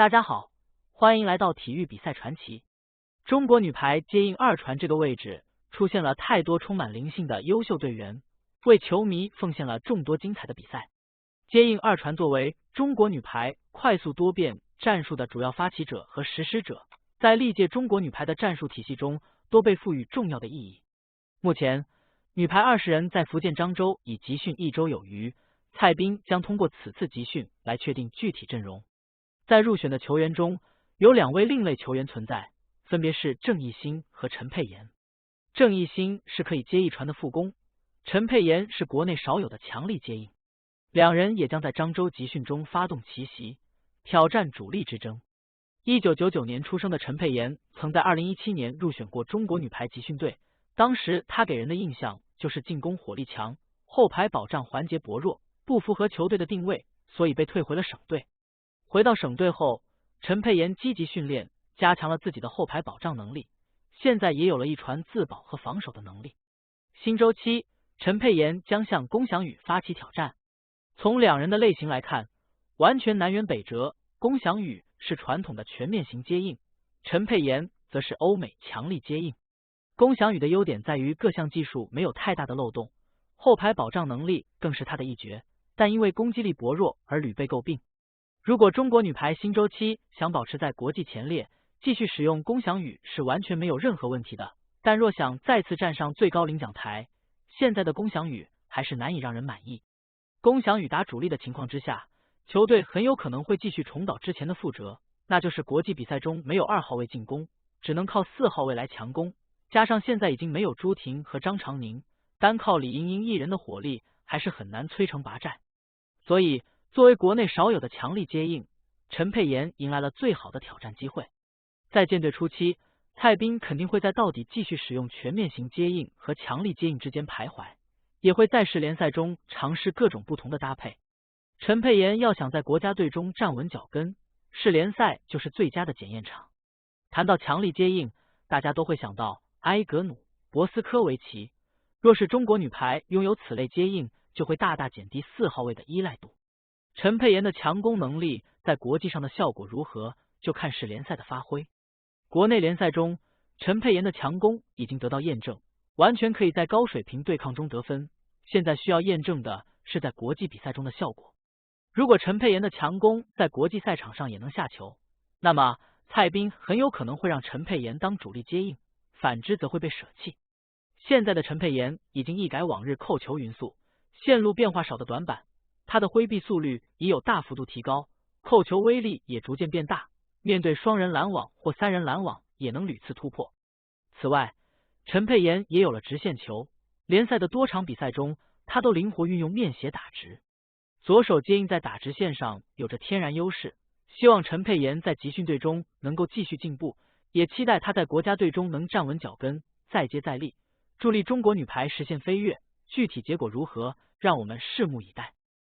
大家好，欢迎来到体育比赛传奇。中国女排接应二传这个位置出现了太多充满灵性的优秀队员，为球迷奉献了众多精彩的比赛。接应二传作为中国女排快速多变战术的主要发起者和实施者，在历届中国女排的战术体系中都被赋予重要的意义。目前，女排20人在福建漳州已集训1周有余，蔡斌将通过此次集训来确定具体阵容。在入选的球员中，有2位另类球员存在，分别是郑义兴和陈佩妍。郑义兴是可以接一传的副攻，陈佩妍是国内少有的强力接应，两人也将在漳州集训中发动奇袭，挑战主力之争。1999年出生的陈佩妍曾在2017年入选过中国女排集训队，当时她给人的印象就是进攻火力强，后排保障环节薄弱，不符合球队的定位，所以被退回了省队。回到省队后，陈佩妍积极训练，加强了自己的后排保障能力，现在也有了一传自保和防守的能力。新周期，陈佩妍将向龚翔宇发起挑战。从两人的类型来看，完全南辕北辙，龚翔宇是传统的全面型接应，陈佩妍则是欧美强力接应。龚翔宇的优点在于各项技术没有太大的漏洞，后排保障能力更是他的一绝，但因为攻击力薄弱而屡被诟病。如果中国女排新周期想保持在国际前列，继续使用龚翔宇是完全没有任何问题的，但若想再次站上最高领奖台，现在的龚翔宇还是难以让人满意。龚翔宇打主力的情况之下，球队很有可能会继续重蹈之前的覆辙，那就是国际比赛中没有2号位进攻，只能靠4号位来强攻，加上现在已经没有朱婷和张常宁，单靠李盈莹一人的火力还是很难摧城拔寨。所以作为国内少有的强力接应，陈佩妍迎来了最好的挑战机会。在建队初期，蔡斌肯定会在到底继续使用全面型接应和强力接应之间徘徊，也会在世联赛中尝试各种不同的搭配。陈佩妍要想在国家队中站稳脚跟，世联赛就是最佳的检验场。谈到强力接应，大家都会想到埃格努、博斯科维奇，若是中国女排拥有此类接应，就会大大减低4号位的依赖度。陈佩妍的强攻能力在国际上的效果如何，就看世联赛的发挥。国内联赛中，陈佩妍的强攻已经得到验证，完全可以在高水平对抗中得分，现在需要验证的是在国际比赛中的效果。如果陈佩妍的强攻在国际赛场上也能下球，那么蔡斌很有可能会让陈佩妍当主力接应，反之则会被舍弃。现在的陈佩妍已经一改往日扣球匀速、线路变化少的短板，他的挥臂速率已有大幅度提高，扣球威力也逐渐变大，面对双人拦网或3人拦网也能屡次突破。此外，陈佩妍也有了直线球，联赛的多场比赛中，他都灵活运用面斜打直，左手接应在打直线上有着天然优势。希望陈佩妍在集训队中能够继续进步，也期待他在国家队中能站稳脚跟，再接再厉，助力中国女排实现飞跃。具体结果如何，让我们拭目以待。